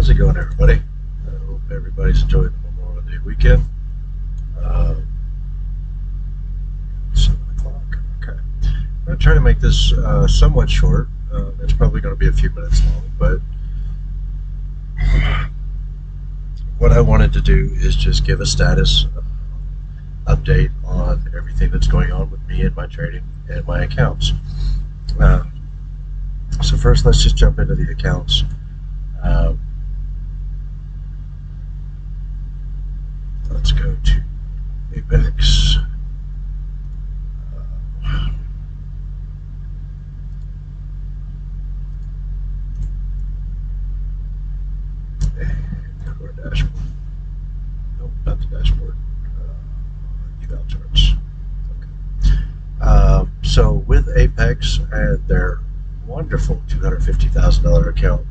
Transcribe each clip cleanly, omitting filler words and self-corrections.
How's it going, everybody? I hope everybody's enjoying the Memorial Day weekend. Um, 7 o'clock. Okay. I'm going to try to make this somewhat short. It's probably going to be a few minutes long, but what I wanted to do is just give a status update on everything that's going on with me and my trading and my accounts. Uh, so first, let's just jump into the accounts. Um, let's go to Apex. And go to our dashboard. Nope, not the dashboard. Eval charts. Okay. So with Apex and their wonderful $250,000 account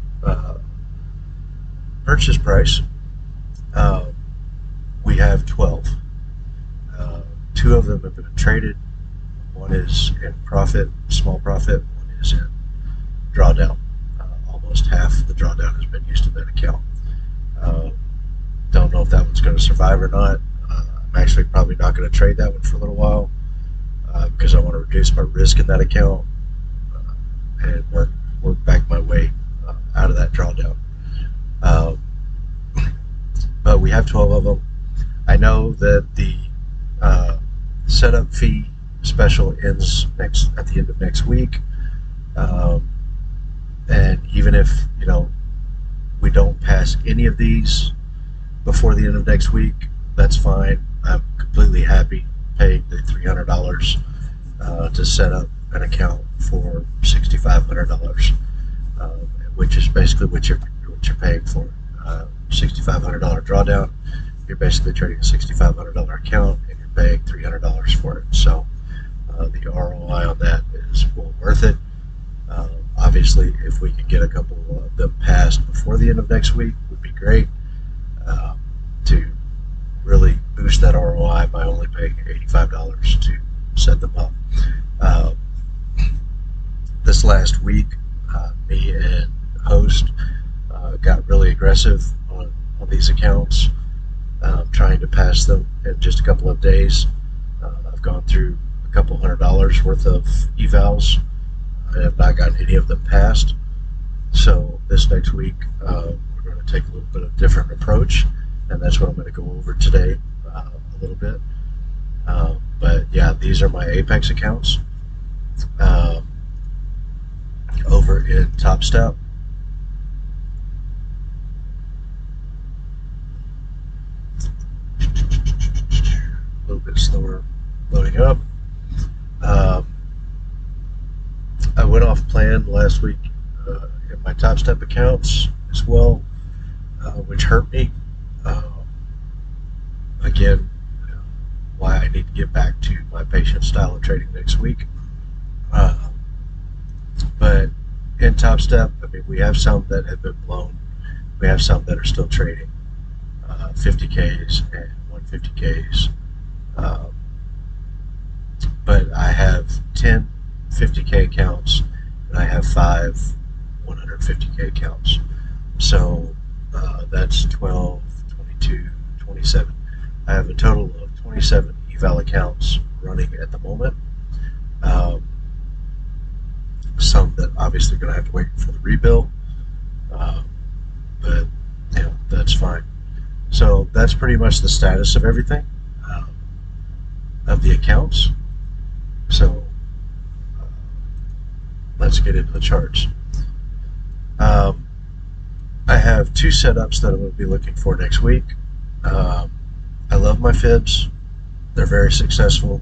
purchase price, we have 12. Two of them have been traded. One is in profit, small profit. One is in drawdown. Almost half the drawdown has been used in that account. Don't know if that one's going to survive or not. I'm actually probably not going to trade that one for a little while because I want to reduce my risk in that account and work back my way out of that drawdown. But we have 12 of them. I know that the setup fee special ends at the end of next week, and even if we don't pass any of these before the end of next week, that's fine. I'm completely happy paying the $300 to set up an account for $6,500, which is basically what you're paying for. $6,500 drawdown. You're basically trading a $6,500 account, and you're paying $300 for it. So the ROI on that is well worth it. Obviously, if we can get a couple of them passed before the end of next week, would be great to really boost that ROI by only paying $85 to set them up. This last week, me and Host got really aggressive on these accounts, trying to pass them in just a couple of days. I've gone through a couple $100 worth of evals. I have not gotten any of them passed. So this next week, we're going to take a little bit of different approach, and that's what I'm going to go over today a little bit. But yeah, these are my Apex accounts. Over in Top Step, a little bit slower loading up. I went off plan last week in my Top Step accounts as well, which hurt me. Again, why I need to get back to my patient style of trading next week. But in Top Step, I mean, we have some that have been blown. We have some that are still trading 50Ks and 150Ks. But I have 10 50K accounts, and I have 5 150K accounts. So that's 12, 22, 27. I have a total of 27 eval accounts running at the moment. Some that obviously going to have to wait for the rebill, but that's fine. So that's pretty much the status of everything, of the accounts. So let's get into the charts. I have 2 setups that I'm going to be looking for next week. I love my fibs. They're very successful,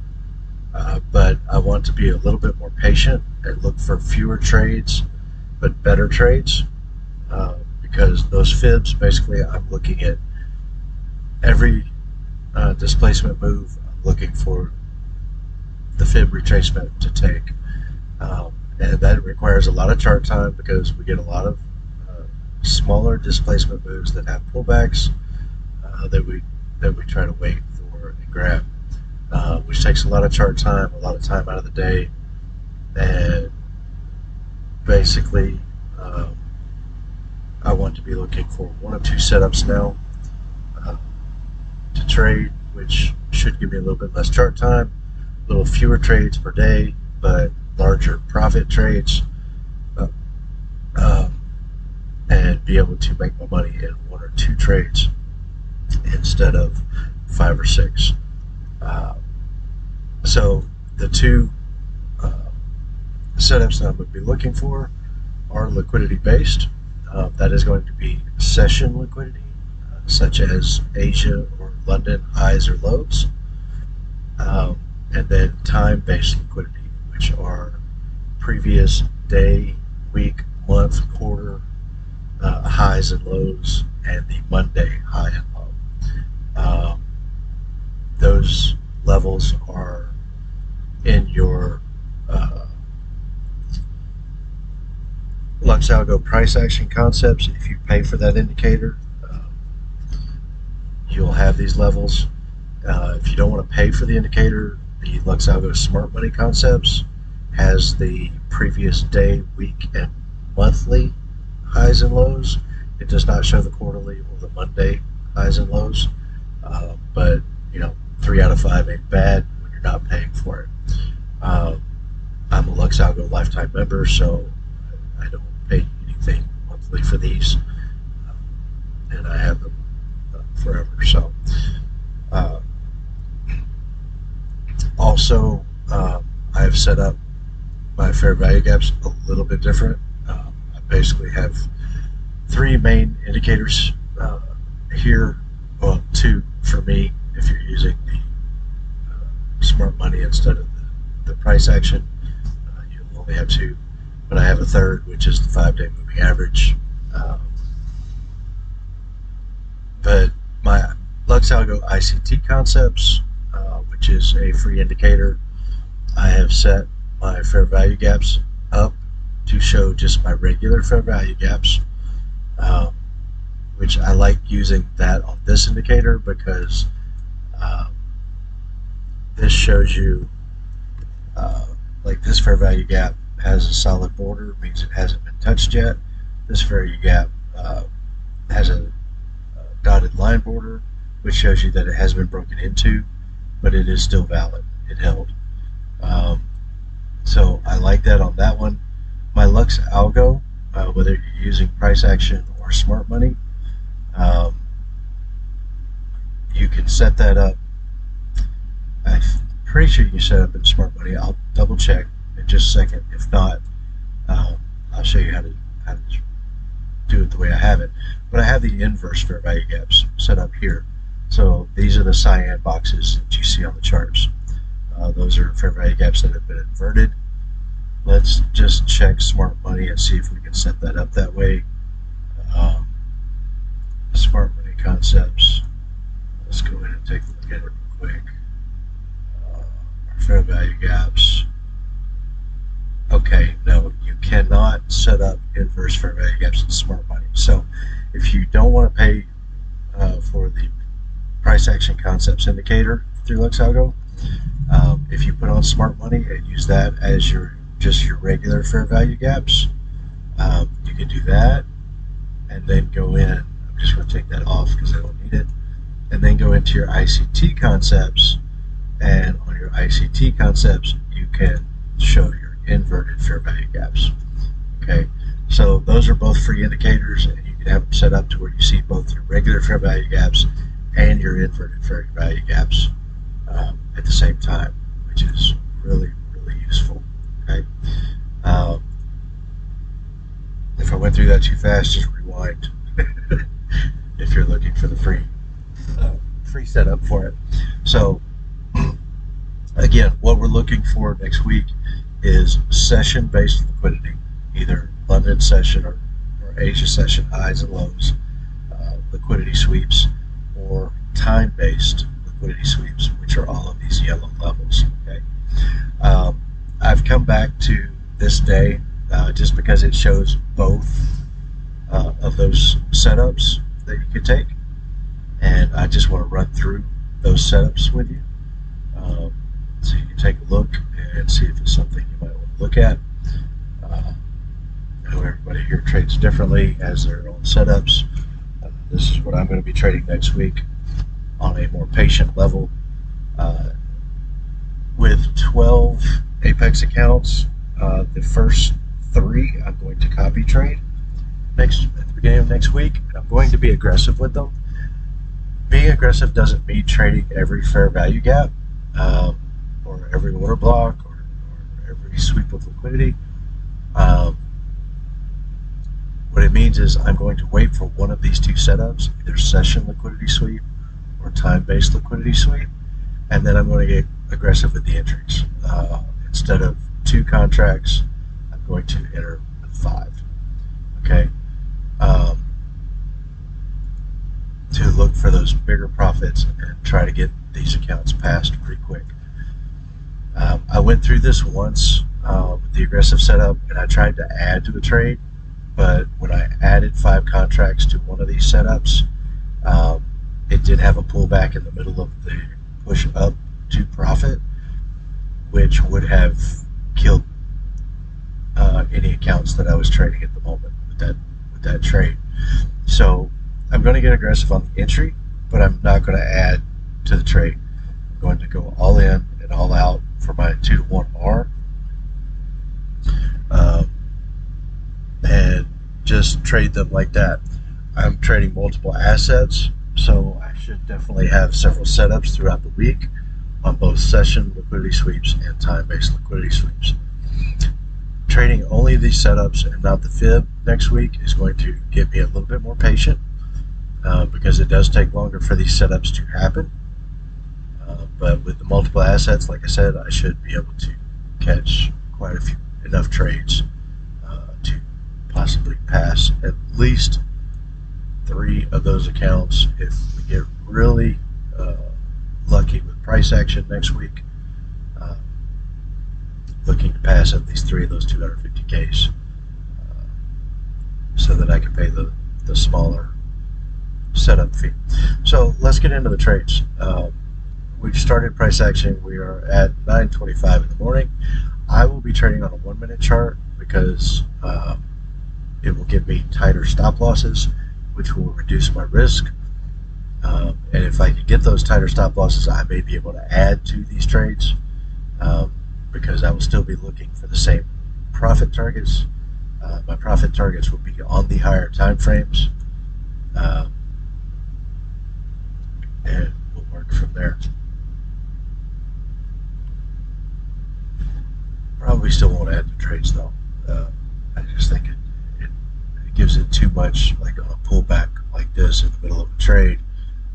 but I want to be a little bit more patient and look for fewer trades, but better trades, because those fibs, basically, I'm looking at every displacement move. I'm looking for the fib retracement to take. And that requires a lot of chart time because we get a lot of smaller displacement moves that have pullbacks that we try to wait for and grab, which takes a lot of chart time, a lot of time out of the day, and basically I want to be looking for one of two setups now uh, to trade, which should give me a little bit less chart time, a little fewer trades per day, but larger profit trades, uh, um, and be able to make my money in one or two trades instead of five or six. Uh, so the two setups that I'm going to be looking for are liquidity based. That is going to be session liquidity, such as Asia or London highs or lows, and then time based liquidity, which are previous day, week, month, quarter highs and lows, and the Monday high and low. Those levels are in your Lux Algo price action concepts. If you pay for that indicator, you'll have these levels. If you don't want to pay for the indicator, the Lux Algo Smart Money Concepts has the previous day, week, and monthly highs and lows. It does not show the quarterly or the Monday highs and lows, but 3 out of 5 ain't bad when you're not paying for it. I'm a Lux Algo lifetime member, so I don't pay anything monthly for these, and I have them forever. So, also, I have set up my fair value gaps a little bit different. I basically have three main indicators here. Well, two for me if you're using the smart money instead of the price action. You'll only have two, but I have a third, which is the 5-day moving average. But my Lux Algo ICT concepts, which is a free indicator, I have set my fair value gaps up to show just my regular fair value gaps, which I like using that on this indicator because this shows you like this fair value gap has a solid border, means it hasn't been touched yet. This fair value gap has a dotted line border, which shows you that it has been broken into, but it is still valid. It held. So I like that on that one. My Lux Algo, whether you're using price action or smart money, you can set that up. I'm pretty sure you can set up in smart money. I'll double check in just a second. If not, I'll show you how to do it the way I have it. But I have the inverse fair value gaps set up here. So these are the cyan boxes that you see on the charts. Those are fair value gaps that have been inverted. Let's just check smart money and see if we can set that up that way. Smart money concepts. Let's go in and take a look at it real quick. Our fair value gaps. Okay, no, you cannot set up inverse fair value gaps in smart money. So if you don't want to pay for the price action concepts indicator through Lux Algo, if you put on smart money and use that as your regular fair value gaps, you can do that and then go in. I'm just going to take that off because I don't need it, and then go into your ICT concepts, and on your ICT concepts you can show your inverted fair value gaps. Okay, so those are both free indicators, and you can have them set up to where you see both your regular fair value gaps and your inverted fair value gaps at the same time, which is really, really useful. Okay. If I went through that too fast, just rewind if you're looking for the free setup for it. So again, what we're looking for next week is session-based liquidity, either London session or Asia session highs and lows, liquidity sweeps, or time-based liquidity sweeps, which are all of these yellow levels. Okay. I've come back to this day just because it shows both of those setups that you could take, and I just want to run through those setups with you so you can take a look and see if it's something you might want to look at. I know everybody here trades differently, has their own setups. This is what I'm going to be trading next week on a more patient level. Uh, with 12 Apex accounts, the first three I'm going to copy trade at the beginning of next week. I'm going to be aggressive with them. Being aggressive doesn't mean trading every fair value gap, um, or every order block, or every sweep of liquidity. Um, what it means is I'm going to wait for one of these two setups, either session liquidity sweep or time-based liquidity sweep, and then I'm going to get aggressive with the entries. Instead of 2 contracts, I'm going to enter with 5. Okay, um, to look for those bigger profits and try to get these accounts passed pretty quick. I went through this once with the aggressive setup, and I tried to add to a trade, but when I added 5 contracts to one of these setups, um, it did have a pullback in the middle of the push up to profit, which would have killed any accounts that I was trading at the moment with that trade. So I'm going to get aggressive on the entry, but I'm not going to add to the trade. I'm going to go all in and all out for my 2-to-1 R, and just trade them like that. I'm trading multiple assets, so I should definitely have several setups throughout the week on both session liquidity sweeps and time-based liquidity sweeps. Trading only these setups and not the fib next week is going to get me a little bit more patient, because it does take longer for these setups to happen. But with the multiple assets, like I said, I should be able to catch enough trades to possibly pass at least 3 of those accounts. If we get really lucky with price action next week, looking to pass at least 3 of those 250Ks, so that I can pay the smaller setup fee. So let's get into the trades. We've started price action. We are at 9:25 in the morning. I will be trading on a 1-minute chart because it will give me tighter stop losses, which will reduce my risk. And if I can get those tighter stop losses, I may be able to add to these trades, because I will still be looking for the same profit targets. My profit targets will be on the higher time frames, and we'll work from there. Probably still won't add to trades though. I just think it gives it too much, like on a pullback like this in the middle of a trade.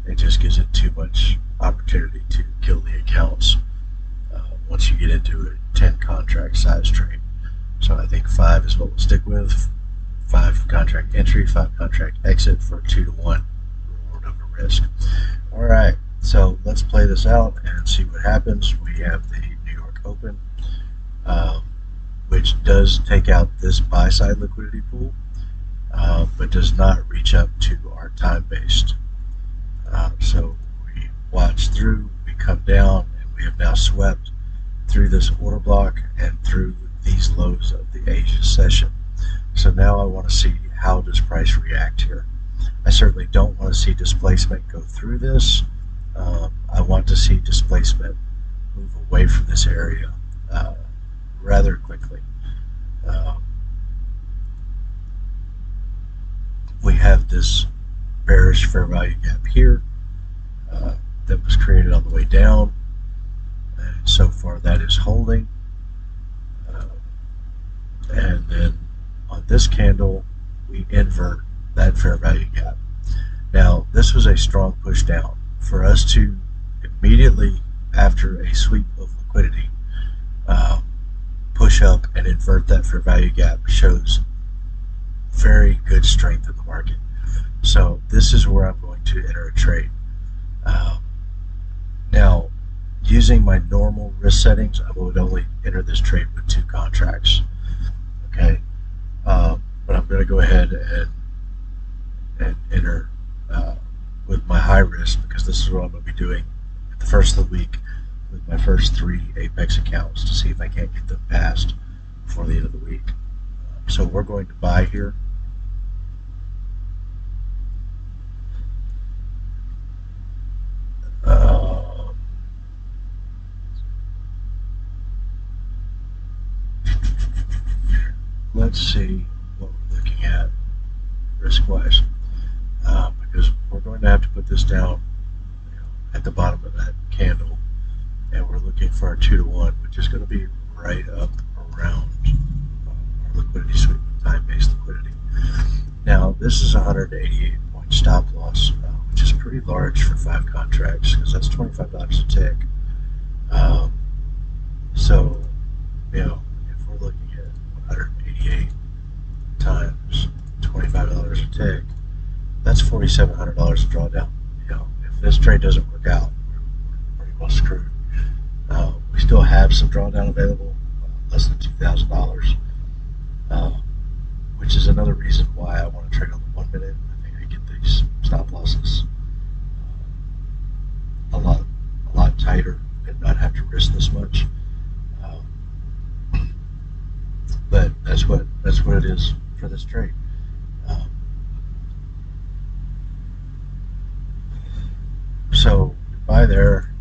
It just gives it too much opportunity to kill the accounts once you get into a 10 contract size trade. So I think 5 is what we'll stick with. 5 contract entry, 5 contract exit for a 2-to-1 reward over risk. All right, so let's play this out and see what happens. We have the New York Open, which does take out this buy side liquidity pool, but does not reach up to our time-based. So we watch through, we come down, and we have now swept through this order block and through these lows of the Asia session. So now I want to see, how does price react here. I certainly don't want to see displacement go through this. I want to see displacement move away from this area rather quickly. We have this bearish fair value gap here that was created on the way down, and so far that is holding. And then on this candle, we invert that fair value gap. Now, this was a strong push down. For us to immediately after a sweep of liquidity push up and invert that fair value gap shows very good strength in the market. So this is where I'm going to enter a trade. Now, using my normal risk settings, I would only enter this trade with 2 contracts. Okay, but I'm going to go ahead and enter with my high risk, because this is what I'm going to be doing at the first of the week with my first 3 Apex accounts to see if I can't get them passed before the end of the week. So we're going to buy here. Uh, let's see what we're looking at risk-wise, because we're going to have to put this down, at the bottom of that candle, and we're looking for our 2 to 1, which is going to be right up around our liquidity sweep, time-based liquidity. Now, this is a 188 point stop loss, which is pretty large for 5 contracts because that's $25 a tick. Um, so, if we're looking at 188 times $25 a tick, that's $4,700 a drawdown. If this trade doesn't work out, we're pretty well screwed. We still have some drawdown available, less than $2,000, which is another reason why I want to trade on the 1 minute. I think I get these stop losses a lot tighter and not have to risk this much. But that's what it is for this trade. Um, so we buy there,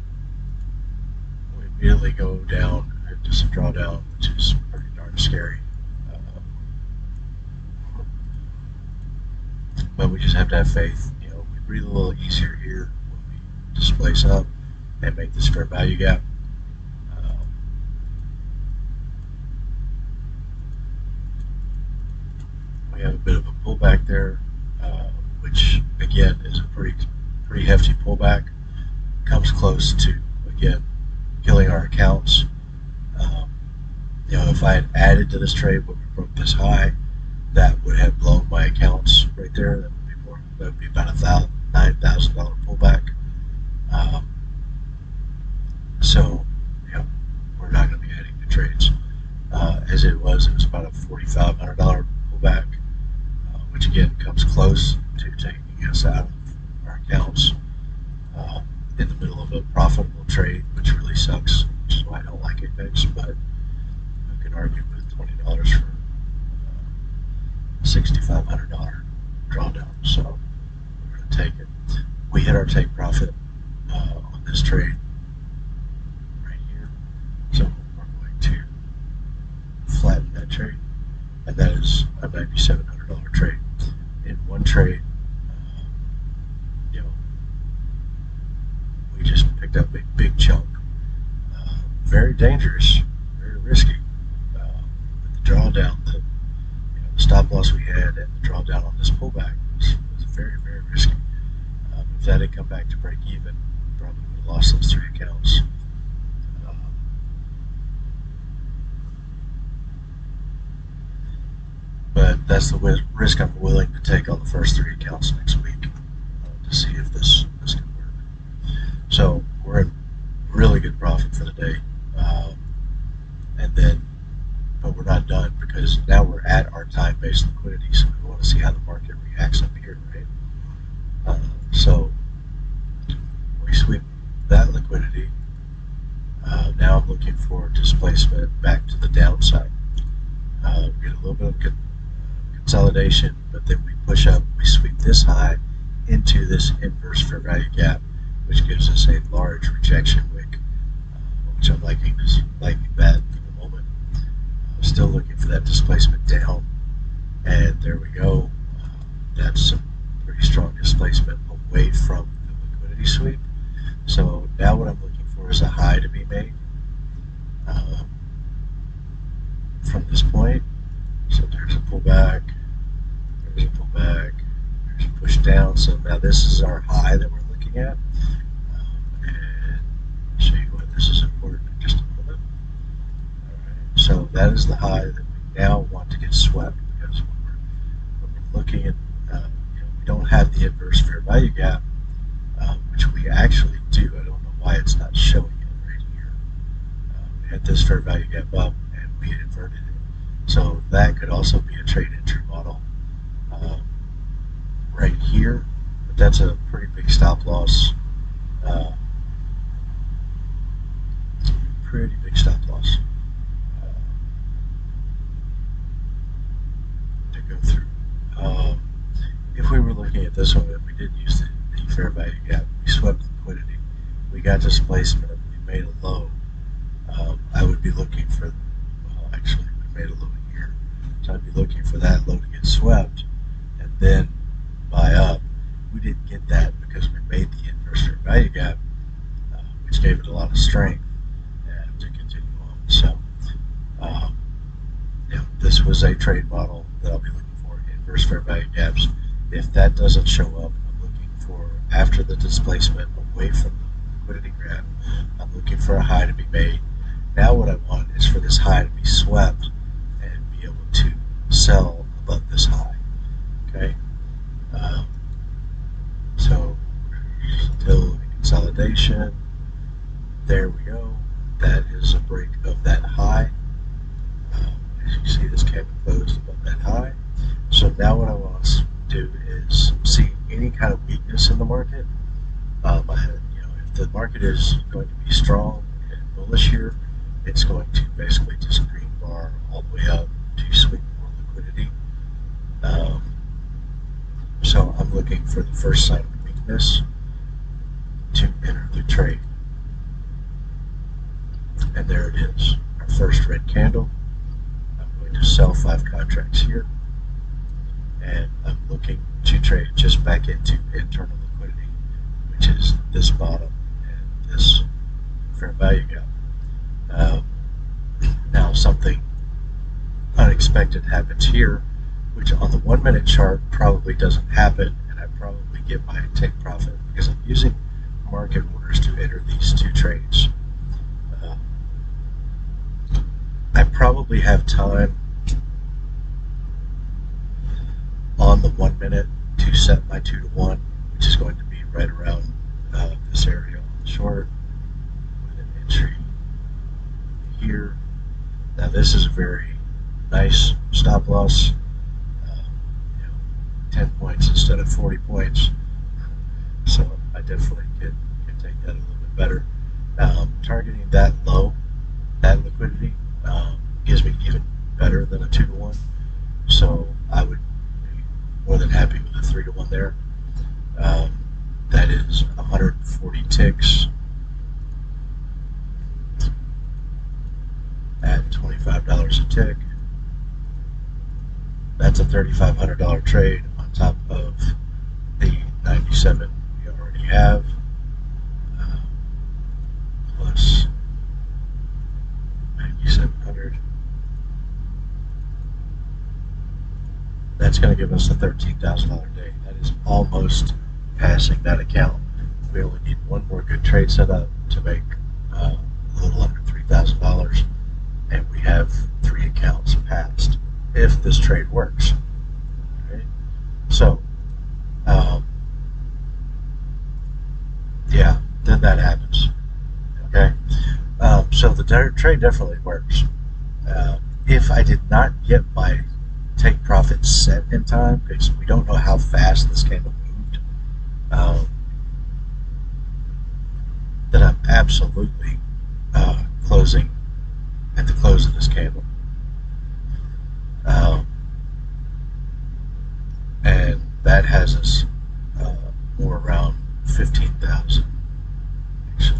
we immediately go down into some drawdown, which is pretty darn scary. But we just have to have faith. We breathe a little easier here when we displace up and make this fair value gap. We have a bit of a pullback there, which again is a pretty hefty pullback. Comes close to, again, killing our accounts. If I had added to this trade when we broke this high, that would have blown my accounts right there. That would be about a $9,000 pullback. So, we're not going to be adding to trades. As it was about a $4,500 pullback, which again comes close to taking us out of our accounts in the middle of a profitable trade, which really sucks, which is why I don't like it next. But who can argue with $20 for a $6,500 drawdown? So we're going to take it. We hit our take profit on this trade right here. So we're going to flatten that trade, and that is a $9,700 trade. In one trade, we just picked up a big chunk. Very dangerous, very risky. With the drawdown, the stop loss we had and the drawdown on this pullback was very, very risky. If that had come back to break even, probably would have lost those 3 accounts. But that's the risk I'm willing to take on the first 3 accounts next week to see if this can work. So we're in really good profit for the day, but we're not done because now we're at our time-based liquidity. So we want to see how the market reacts up here, right? So we sweep that liquidity. Now I'm looking for displacement back to the downside. We get a little bit of consolidation, but then we push up, we sweep this high into this inverse fair value gap, which gives us a large rejection wick, which I'm liking that for the moment. I'm still looking for that displacement down, and there we go. That's some pretty strong displacement away from the liquidity sweep. So now what I'm looking for is a high to be made from this point. So there's a pullback, there's a pullback, there's a push down. So now this is our high that we're looking at. And I'll show you why this is important in just a moment. All right. So that is the high that we now want to get swept, because when we're looking at, we don't have the inverse fair value gap, which we actually do. I don't know why it's not showing it right here. We had this fair value gap up and we inverted it. So that could also be a trade entry model right here, but that's a pretty big stop loss. Pretty big stop loss. go through. Um, if we were looking at this one, if we did use the fair value gap, we swept liquidity, we got displacement, we made a low. I would be looking for, well, actually, we made a low here, so I'd be looking for that low to get swept and then buy up. We didn't get that because we made the inverse fair value gap, which gave it a lot of strength to continue on. So, um, this was a trade model that I'll be looking for, inverse fair value gaps. If that doesn't show up, I'm looking for, after the displacement away from the liquidity grab, I'm looking for a high to be made. Now what I want is for this high to be swept and be able to sell above this high. Okay, um, so still consolidation. There we go. That is a break of that high. As you see, this candle closed above that high. So now what I want to do is see any kind of weakness in the market. If the market is going to be strong and bullish here, it's going to basically just green bar all the way up to sweep more liquidity. So I'm looking for the first sign of weakness to enter the trade. And there it is, our first red candle. I'm going to sell 5 contracts here, and I'm looking to trade just back into internal liquidity, which is this bottom and this fair value gap. Now something unexpected happens here, which on the 1 minute chart probably doesn't happen, and I probably get my take profit because I'm using market orders to enter these 2 trades. I probably have time on the 1 minute to set my 2 to 1, which is going to be right around this area on the short with an entry here. Now this is a very nice stop loss, 10 points instead of 40 points. So I definitely can take that a little bit better. Targeting that low, that liquidity, gives me even better than a 2 to 1. So I would be more than happy with a 3 to 1 there. That is 140 ticks at $25 a tick. That's a $3,500 trade on top of the 97 we already have, plus 9,700. That's going to give us a $13,000 day. That is almost passing that account. We only need one more good trade set up to make a little under $3,000, and we have 3 accounts passed if this trade works. Okay? So, yeah, then that happens. Okay, so the trade definitely works. If I did not get my take profit set in time, because we don't know how fast this candle moved, then I'm absolutely closing at the close of this candle. And that has us more around 15,000. Actually,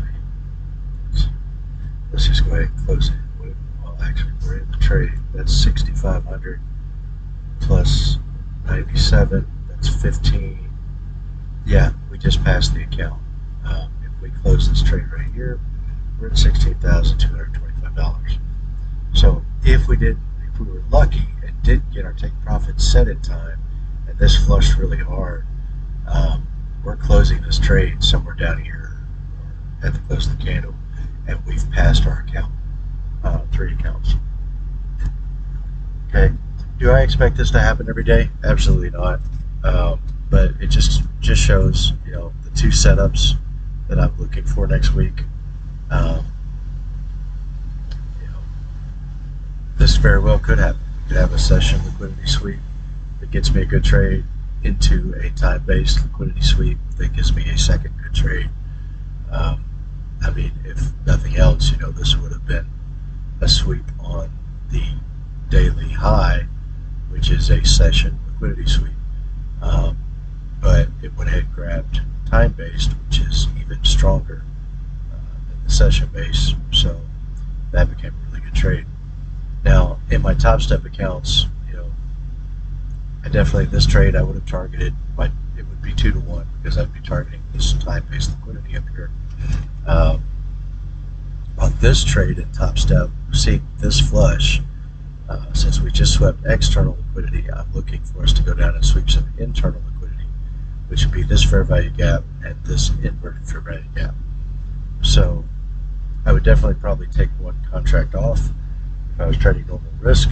let's just go ahead and close it. Well, actually, we're in the trade. That's 6,500 plus 97. That's 15. Yeah, we just passed the account. If we close this trade right here, we're at $16,225. So if we were lucky and didn't get our take profit set in time, and this flushed really hard, we're closing this trade somewhere down here or at the close of the candle, and we've passed our account, 3 accounts. Okay, do I expect this to happen every day? Absolutely not. But it just shows, the 2 setups that I'm looking for next week. This very well could happen. We could have a session liquidity sweep that gets me a good trade into a time-based liquidity sweep that gives me a second good trade. If nothing else, this would have been a sweep on the daily high which is a session liquidity sweep. Um, but it went ahead and grabbed time-based, which is even stronger than the session-based. So that became a really good trade. Now, in my top step accounts, I definitely, this trade I would have targeted, it would be 2-to-1 because I'd be targeting this time-based liquidity up here. On this trade in top step, see this flush, since we just swept external liquidity, I'm looking for us to go down and sweep some internal liquidity, which would be this fair value gap and this inverted fair value gap. So I would definitely probably take one contract off if I was trading normal risk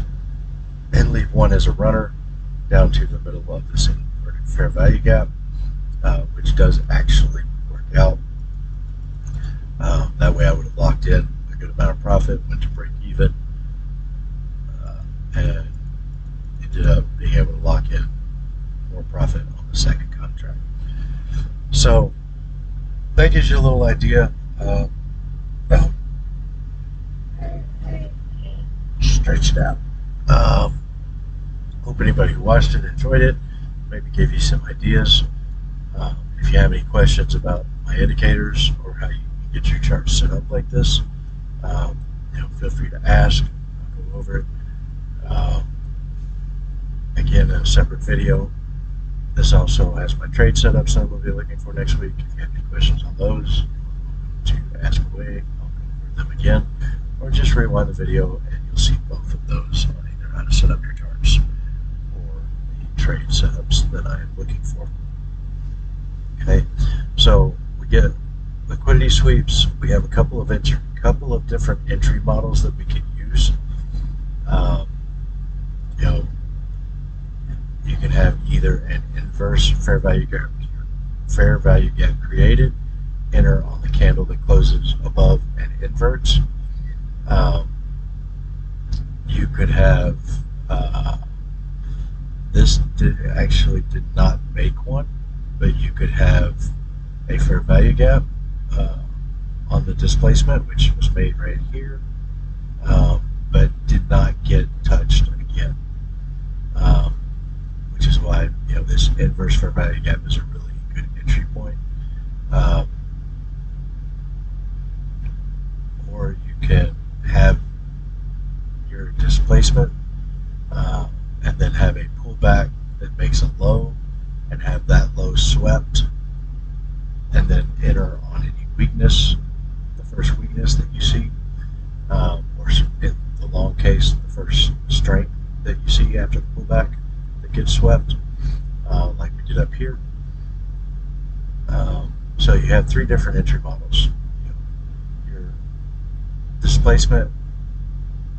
and leave one as a runner down to the middle of this inverted fair value gap, which does actually work out. That way I would have locked in a good amount of profit, went to break even, and ended up being able to lock in more profit on the second contract. So that gives you a little idea. Stretch it out. Hope anybody who watched it enjoyed it, maybe gave you some ideas. If you have any questions about my indicators or how you can get your charts set up like this, feel free to ask. I'll go over it. Again, a separate video. This also has my trade setups that we'll be looking for next week. If you have any questions on those, to ask away. I'll go over them again, or just rewind the video and you'll see both of those on either how to set up your charts or the trade setups that I am looking for. Okay, so we get liquidity sweeps. We have a couple of different entry models that we can use. You can have either an inverse fair value gap created, enter on the candle that closes above and inverts. You could have this actually did not make one, but you could have a fair value gap on the displacement, which was made right here, but did not get touched again, which is why this inverse fair value gap is a really good entry point. Or you can have your displacement and then have a pullback that makes a low and have that low swept, and then enter on any weakness, the first weakness that you see, or in the long case, the first strength that you see after the pullback that gets swept, like we did up here. So you have three different entry models. Your displacement,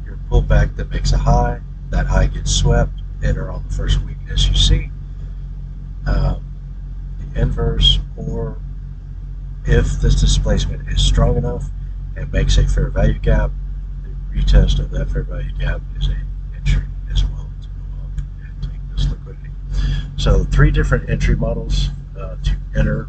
your pullback that makes a high, that high gets swept, enter on the first weakness you see. The inverse, or if this displacement is strong enough and makes a fair value gap, the retest of that fair value gap is an entry as well to go up and take this liquidity. So three different entry models to enter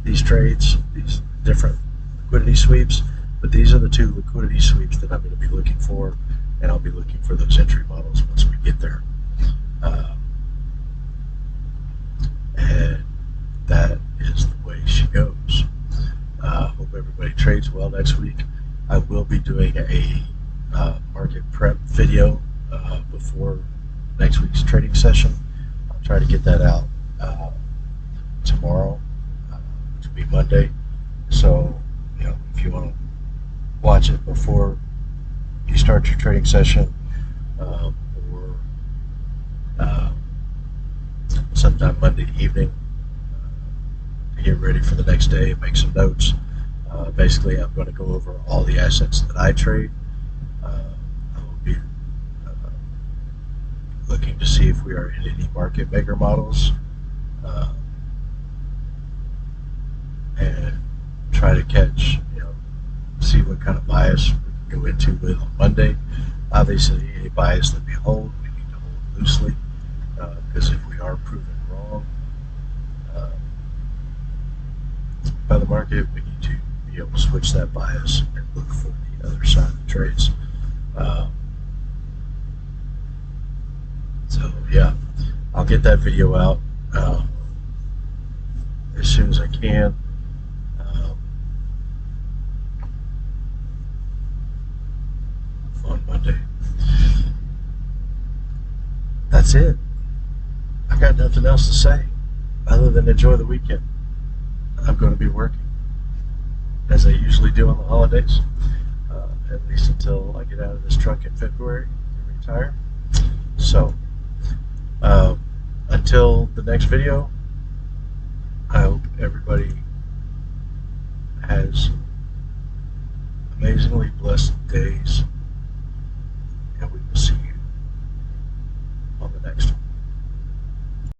these trades, these different liquidity sweeps, but these are the two liquidity sweeps that I'm going to be looking for, and I'll be looking for those entry models once we get there. And that is the way she goes. Hope everybody trades well next week. I will be doing a market prep video before next week's trading session. I'll try to get that out tomorrow, which will be Monday. So, if you want to watch it before you start your trading session, or sometime Monday evening, to get ready for the next day and make some notes. Basically, I'm going to go over all the assets that I trade. I will be looking to see if we are in any market maker models, and try to catch, see what kind of bias we can go into with on Monday. Obviously, any bias that we hold, we need to hold loosely, because if we are proven wrong by the market, we need to be able to switch that bias and look for the other side of the trades. So yeah, I'll get that video out uh, as soon as I can. Um, on Monday. That's it. I got nothing else to say other than enjoy the weekend. I'm going to be working as I usually do on the holidays, at least until I get out of this truck in February and retire. So, um, until the next video, I hope everybody